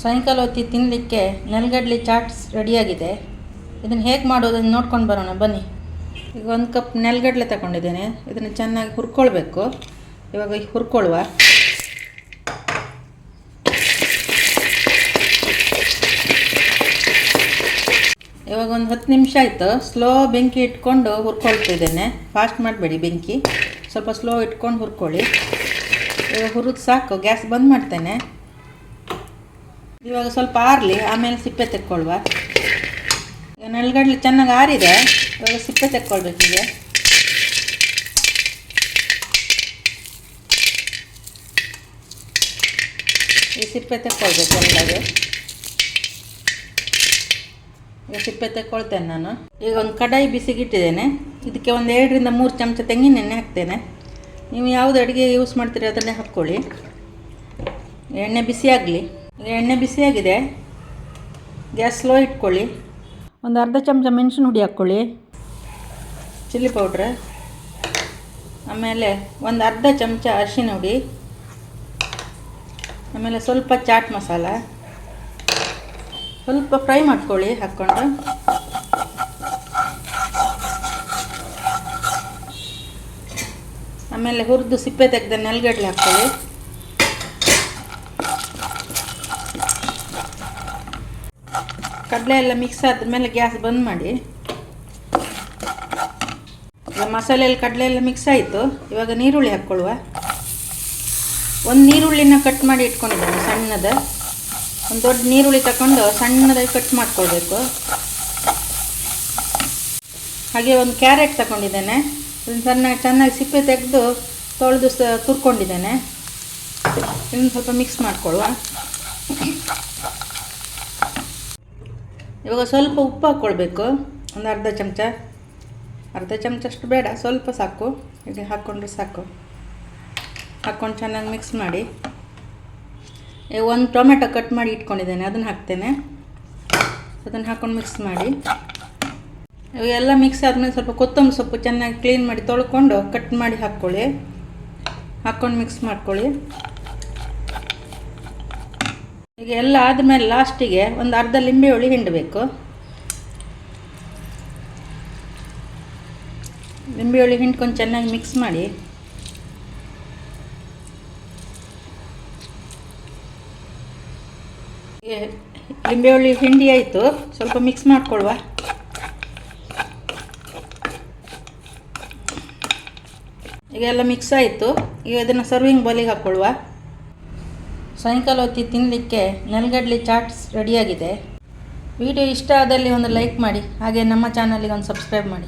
ಸಾಯಂಕಾಲ ಹೊತ್ತಿ ತಿನ್ನಲಿಕ್ಕೆ ನೆಲಗಡಲೆ ಚಾಟ್ಸ್ ರೆಡಿಯಾಗಿದೆ. ಇದನ್ನು ಹೇಗೆ ಮಾಡೋದನ್ನು ನೋಡ್ಕೊಂಡು ಬರೋಣ ಬನ್ನಿ. ಈಗ 1 ಕಪ್ ನೆಲಗಡಲೆ ತಗೊಂಡಿದ್ದೇನೆ. ಇದನ್ನು ಚೆನ್ನಾಗಿ ಹುರ್ಕೊಳ್ಬೇಕು. ಇವಾಗ ಹುರ್ಕೊಳ್ಳುವ. ಇವಾಗ ಒಂದು 10 ನಿಮಿಷ ಆಯಿತು. ಸ್ಲೋ ಬೆಂಕಿ ಇಟ್ಕೊಂಡು ಹುರ್ಕೊಳ್ತಿದ್ದೇನೆ. ಫಾಸ್ಟ್ ಮಾಡಬೇಡಿ, ಬೆಂಕಿ ಸ್ವಲ್ಪ ಸ್ಲೋ ಇಟ್ಕೊಂಡು ಹುರ್ಕೊಳ್ಳಿ. ಇವಾಗ ಹುರಿದು ಸಾಕು. ಗ್ಯಾಸ್ ಬಂದ್ ಮಾಡ್ತೇನೆ. ಇವಾಗ ಸ್ವಲ್ಪ ಆರಲಿ, ಆಮೇಲೆ ಸಿಪ್ಪೆ ತೆಕ್ಕೊಳ್ಳುವ. ಈಗ ನೆಲಗಡಲೆ ಚೆನ್ನಾಗಿ ಆರಿದೆ. ಇವಾಗ ಸಿಪ್ಪೆ ತೆಕ್ಕೊಳ್ಬೇಕೀಗ. ಈ ಸಿಪ್ಪೆ ತೆಕ್ಕೊಳ್ಬೇಕು ಎಲ್ಲಗೆ. ಈಗ ಸಿಪ್ಪೆ ತೆಕ್ಕೊಳ್ತೇನೆ ನಾನು. ಈಗ ಒಂದು ಕಡಾಯಿ ಬಿಸಿಗಿಟ್ಟಿದ್ದೇನೆ. ಇದಕ್ಕೆ ಒಂದು 2 ರಿಂದ 3 ಚಮಚ ತೆಂಗಿನೆಣ್ಣೆ ಹಾಕ್ತೇನೆ. ನೀವು ಯಾವುದು ಅಡುಗೆ ಯೂಸ್ ಮಾಡ್ತೀರಿ ಅದನ್ನೇ ಹಾಕ್ಕೊಳ್ಳಿ. ಎಣ್ಣೆ ಬಿಸಿಯಾಗಲಿ. ಈಗ ಎಣ್ಣೆ ಬಿಸಿಯಾಗಿದೆ. ಗ್ಯಾಸ್ ಸ್ಲೋ ಇಟ್ಕೊಳ್ಳಿ. ಒಂದು ಅರ್ಧ ಚಮಚ ಮೆಣಸಿನ ಹುಡಿ ಹಾಕ್ಕೊಳ್ಳಿ, ಚಿಲ್ಲಿ ಪೌಡ್ರ್, ಆಮೇಲೆ ಒಂದು ಅರ್ಧ ಚಮಚ ಅರಿಶಿನ ಹುಡಿ, ಆಮೇಲೆ ಸ್ವಲ್ಪ ಚಾಟ್ ಮಸಾಲ. ಸ್ವಲ್ಪ ಫ್ರೈ ಮಾಡ್ಕೊಳ್ಳಿ ಹಾಕ್ಕೊಂಡು. ಆಮೇಲೆ ಹುರಿದು ಸಿಪ್ಪೆ ತೆಗೆದ ನೆಲಗಡಲೆ ಹಾಕ್ಕೊಳ್ಳಿ. ಕಡಲೆ ಎಲ್ಲ ಮಿಕ್ಸ್ ಆದಮೇಲೆ ಗ್ಯಾಸ್ ಬಂದ್ ಮಾಡಿ. ಮಸಾಲೆಯಲ್ಲಿ ಕಡಲೆ ಎಲ್ಲ ಮಿಕ್ಸ್ ಆಯಿತು. ಇವಾಗ ನೀರುಳ್ಳಿ ಹಾಕ್ಕೊಳ್ಳುವ. ಒಂದು ನೀರುಳ್ಳಿನ ಕಟ್ ಮಾಡಿ ಇಟ್ಕೊಂಡಿದ್ದೇನೆ ಸಣ್ಣದ. ಒಂದು ದೊಡ್ಡ ನೀರುಳ್ಳಿ ತಗೊಂಡು ಸಣ್ಣದಾಗಿ ಕಟ್ ಮಾಡ್ಕೊಳ್ಬೇಕು. ಹಾಗೆ ಒಂದು ಕ್ಯಾರೆಟ್ ತಗೊಂಡಿದ್ದೇನೆ. ಅದನ್ನು ಚೆನ್ನಾಗಿ ಸಿಪ್ಪೆ ತೆಗೆದು ತೊಳೆದು ತುರ್ಕೊಂಡಿದ್ದೇನೆ. ಇನ್ನು ಸ್ವಲ್ಪ ಮಿಕ್ಸ್ ಮಾಡ್ಕೊಳ್ಳುವ. ಇವಾಗ ಸ್ವಲ್ಪ ಉಪ್ಪು ಹಾಕ್ಕೊಳ್ಬೇಕು. ಒಂದು ಅರ್ಧ ಚಮಚ ಅಷ್ಟು ಬೇಡ, ಸ್ವಲ್ಪ ಸಾಕು. ಹೀಗೆ ಹಾಕ್ಕೊಂಡ್ರೆ ಸಾಕು. ಹಾಕ್ಕೊಂಡು ಚೆನ್ನಾಗಿ ಮಿಕ್ಸ್ ಮಾಡಿ. ಒಂದು ಟೊಮೆಟೊ ಕಟ್ ಮಾಡಿ ಇಟ್ಕೊಂಡಿದ್ದೇನೆ, ಅದನ್ನು ಹಾಕ್ತೇನೆ. ಅದನ್ನು ಹಾಕ್ಕೊಂಡು ಮಿಕ್ಸ್ ಮಾಡಿ. ಇವೆಲ್ಲ ಮಿಕ್ಸ್ ಆದಮೇಲೆ ಸ್ವಲ್ಪ ಕೊತ್ತಂಬರಿ ಸೊಪ್ಪು ಚೆನ್ನಾಗಿ ಕ್ಲೀನ್ ಮಾಡಿ ತೊಳ್ಕೊಂಡು ಕಟ್ ಮಾಡಿ ಹಾಕ್ಕೊಳ್ಳಿ. ಹಾಕ್ಕೊಂಡು ಮಿಕ್ಸ್ ಮಾಡ್ಕೊಳ್ಳಿ. ಈಗ ಎಲ್ಲ ಆದಮೇಲೆ ಲಾಸ್ಟಿಗೆ ಒಂದು ಅರ್ಧ ಲಿಂಬೆ ಹುಳಿ ಹಿಂಡಬೇಕು. ಲಿಂಬೆ ಹುಳಿ ಹಿಂಡ್ಕೊಂಡು ಚೆನ್ನಾಗಿ ಮಿಕ್ಸ್ ಮಾಡಿ. ಲಿಂಬೆ ಹುಳಿ ಹಿಂಡಿ ಆಯಿತು. ಸ್ವಲ್ಪ ಮಿಕ್ಸ್ ಮಾಡ್ಕೊಳ್ಳುವ. ಈಗ ಎಲ್ಲ ಮಿಕ್ಸ್ ಆಯಿತು. ಈಗ ಇದನ್ನು ಸರ್ವಿಂಗ್ ಬೌಲಿಗೆ ಹಾಕ್ಕೊಳ್ಳುವ. ಸಾಯಂಕಾಲ ಹೊತ್ತಿ ತಿನ್ನಲಿಕ್ಕೆ ನೆಲಗಡಲೆ ಚಾಟ್ಸ್ ರೆಡಿಯಾಗಿದೆ. ವಿಡಿಯೋ ಇಷ್ಟ ಆದಲ್ಲಿ ಒಂದು ಲೈಕ್ ಮಾಡಿ. ಹಾಗೆ ನಮ್ಮ ಚಾನಲಿಗೆ ಒಂದು ಸಬ್ಸ್ಕ್ರೈಬ್ ಮಾಡಿ.